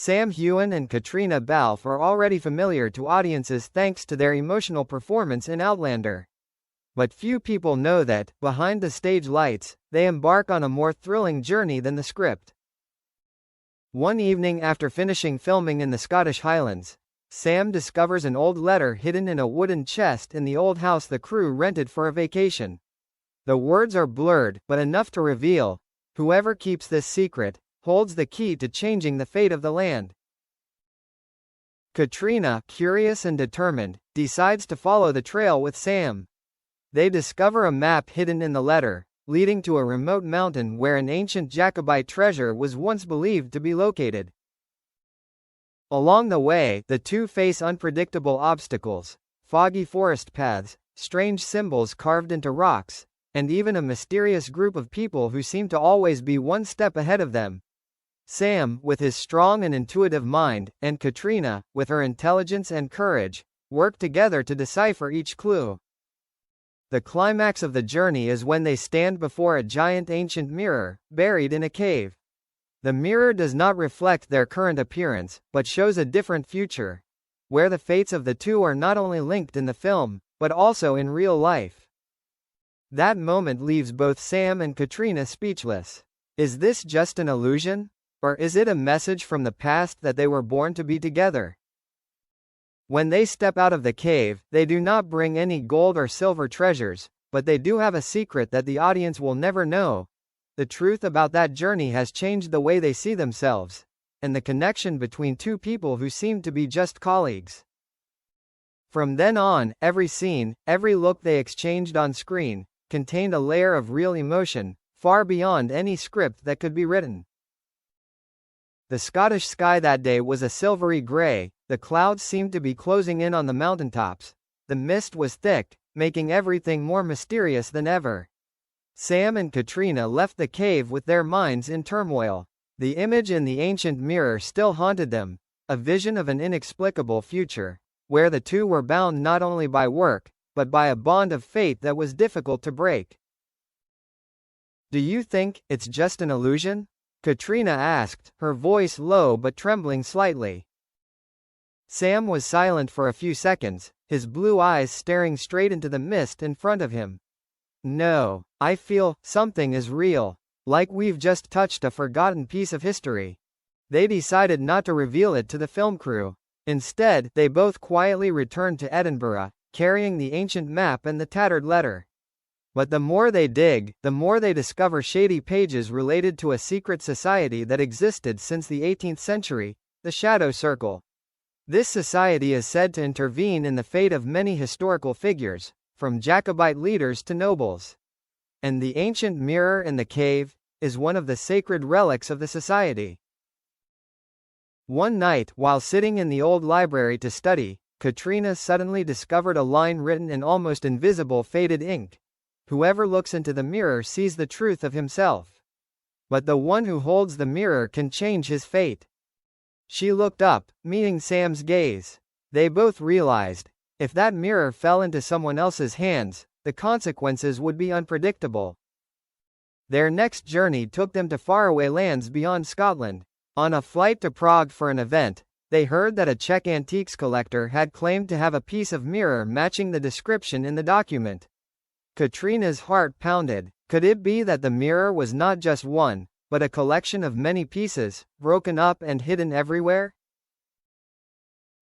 Sam Heughan and Caitriona Balfe are already familiar to audiences thanks to their emotional performance in Outlander. But few people know that, behind the stage lights, they embark on a more thrilling journey than the script. One evening after finishing filming in the Scottish Highlands, Sam discovers an old letter hidden in a wooden chest in the old house the crew rented for a vacation. The words are blurred, but enough to reveal, whoever keeps this secret holds the key to changing the fate of the land. Caitriona, curious and determined, decides to follow the trail with Sam. They discover a map hidden in the letter, leading to a remote mountain where an ancient Jacobite treasure was once believed to be located. Along the way, the two face unpredictable obstacles, foggy forest paths, strange symbols carved into rocks, and even a mysterious group of people who seem to always be one step ahead of them. Sam, with his strong and intuitive mind, and Caitriona, with her intelligence and courage, work together to decipher each clue. The climax of the journey is when they stand before a giant ancient mirror, buried in a cave. The mirror does not reflect their current appearance, but shows a different future, where the fates of the two are not only linked in the film, but also in real life. That moment leaves both Sam and Caitriona speechless. Is this just an illusion? Or is it a message from the past that they were born to be together? When they step out of the cave, they do not bring any gold or silver treasures, but they do have a secret that the audience will never know. The truth about that journey has changed the way they see themselves, and the connection between two people who seemed to be just colleagues. From then on, every scene, every look they exchanged on screen, contained a layer of real emotion, far beyond any script that could be written. The Scottish sky that day was a silvery grey, the clouds seemed to be closing in on the mountaintops. The mist was thick, making everything more mysterious than ever. Sam and Caitriona left the cave with their minds in turmoil. The image in the ancient mirror still haunted them, a vision of an inexplicable future, where the two were bound not only by work, but by a bond of fate that was difficult to break. "Do you think it's just an illusion?" Caitriona asked, her voice low but trembling slightly. Sam was silent for a few seconds, his blue eyes staring straight into the mist in front of him. "No, I feel something is real, like we've just touched a forgotten piece of history." They decided not to reveal it to the film crew. Instead, they both quietly returned to Edinburgh, carrying the ancient map and the tattered letter. But the more they dig, the more they discover shady pages related to a secret society that existed since the 18th century, the Shadow Circle. This society is said to intervene in the fate of many historical figures, from Jacobite leaders to nobles. And the ancient mirror in the cave is one of the sacred relics of the society. One night, while sitting in the old library to study, Caitriona suddenly discovered a line written in almost invisible faded ink. "Whoever looks into the mirror sees the truth of himself. But the one who holds the mirror can change his fate." She looked up, meeting Sam's gaze. They both realized, if that mirror fell into someone else's hands, the consequences would be unpredictable. Their next journey took them to faraway lands beyond Scotland. On a flight to Prague for an event, they heard that a Czech antiques collector had claimed to have a piece of mirror matching the description in the document. Caitriona's heart pounded. Could it be that the mirror was not just one, but a collection of many pieces, broken up and hidden everywhere?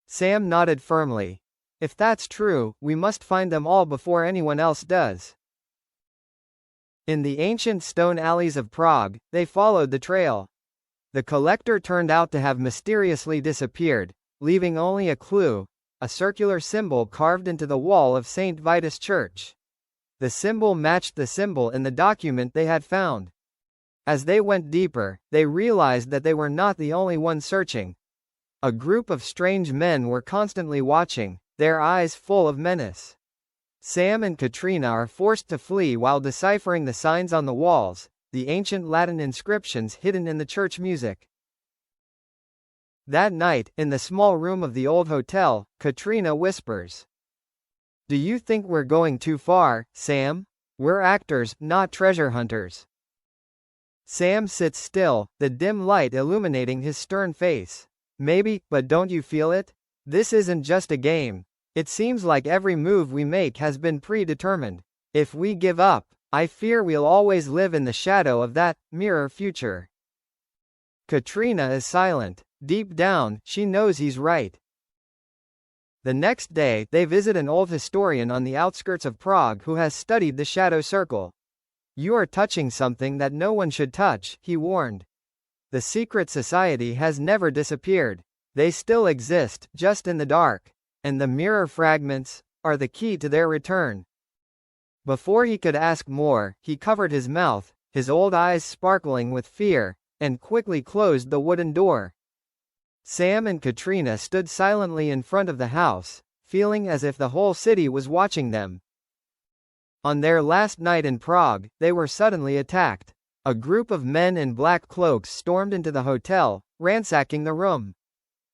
Sam nodded firmly. "If that's true, we must find them all before anyone else does." In the ancient stone alleys of Prague, they followed the trail. The collector turned out to have mysteriously disappeared, leaving only a clue, a circular symbol carved into the wall of St. Vitus Church. The symbol matched the symbol in the document they had found. As they went deeper, they realized that they were not the only ones searching. A group of strange men were constantly watching, their eyes full of menace. Sam and Caitriona are forced to flee while deciphering the signs on the walls, the ancient Latin inscriptions hidden in the church music. That night, in the small room of the old hotel, Caitriona whispers, "Do you think we're going too far, Sam? We're actors, not treasure hunters." Sam sits still, the dim light illuminating his stern face. Maybe, but don't you feel it? This isn't just a game. It seems like every move we make has been predetermined. If we give up, I fear we'll always live in the shadow of that mirror future. Caitriona is silent. Deep down, she knows he's right. The next day, they visit an old historian on the outskirts of Prague who has studied the shadow circle. You are touching something that no one should touch, he warned. The secret society has never disappeared. They still exist, just in the dark. And the mirror fragments are the key to their return. Before he could ask more, he covered his mouth, his old eyes sparkling with fear, and quickly closed the wooden door. Sam and Caitriona stood silently in front of the house, feeling as if the whole city was watching them. On their last night in Prague, they were suddenly attacked. A group of men in black cloaks stormed into the hotel, ransacking the room.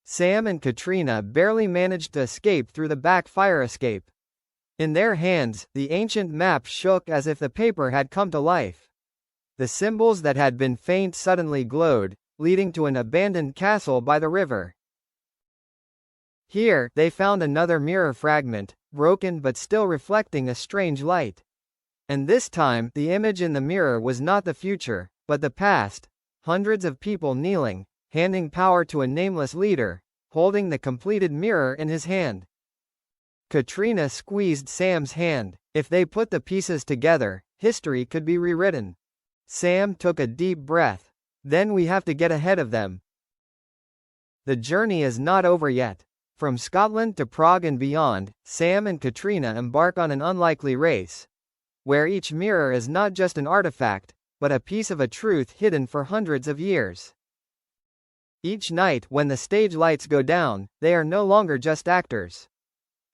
Sam and Caitriona barely managed to escape through the back fire escape. In their hands, the ancient map shook as if the paper had come to life. The symbols that had been faint suddenly glowed, leading to an abandoned castle by the river. Here, they found another mirror fragment, broken but still reflecting a strange light. And this time, the image in the mirror was not the future, but the past. Hundreds of people kneeling, handing power to a nameless leader, holding the completed mirror in his hand. Caitriona squeezed Sam's hand. If they put the pieces together, history could be rewritten. Sam took a deep breath. Then we have to get ahead of them. The journey is not over yet. From Scotland to Prague and beyond, Sam and Caitriona embark on an unlikely race, where each mirror is not just an artifact, but a piece of a truth hidden for hundreds of years. Each night, when the stage lights go down, they are no longer just actors.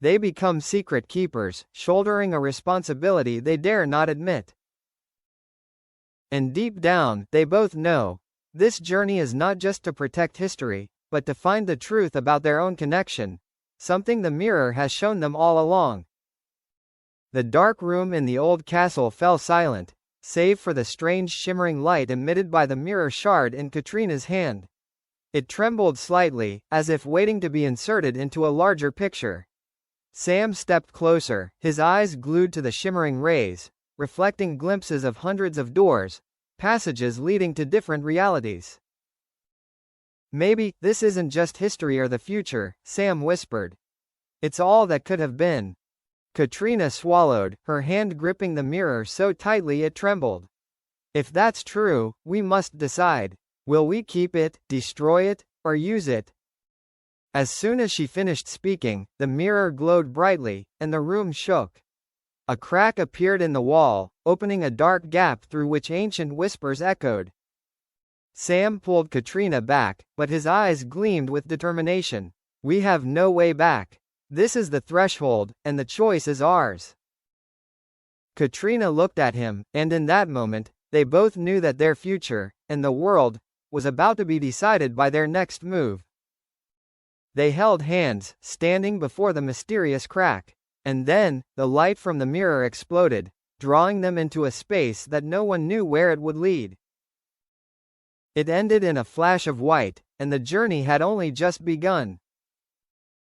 They become secret keepers, shouldering a responsibility they dare not admit. And deep down, they both know, this journey is not just to protect history, but to find the truth about their own connection, something the mirror has shown them all along. The dark room in the old castle fell silent, save for the strange shimmering light emitted by the mirror shard in Caitriona's hand. It trembled slightly, as if waiting to be inserted into a larger picture. Sam stepped closer, his eyes glued to the shimmering rays, reflecting glimpses of hundreds of doors, passages leading to different realities. Maybe, this isn't just history or the future, Sam whispered. It's all that could have been. Caitriona swallowed, her hand gripping the mirror so tightly it trembled. If that's true, we must decide. Will we keep it, destroy it, or use it? As soon as she finished speaking, the mirror glowed brightly, and the room shook. A crack appeared in the wall, opening a dark gap through which ancient whispers echoed. Sam pulled Caitriona back, but his eyes gleamed with determination. We have no way back. This is the threshold, and the choice is ours. Caitriona looked at him, and in that moment, they both knew that their future, and the world, was about to be decided by their next move. They held hands, standing before the mysterious crack. And then, the light from the mirror exploded, drawing them into a space that no one knew where it would lead. It ended in a flash of white, and the journey had only just begun.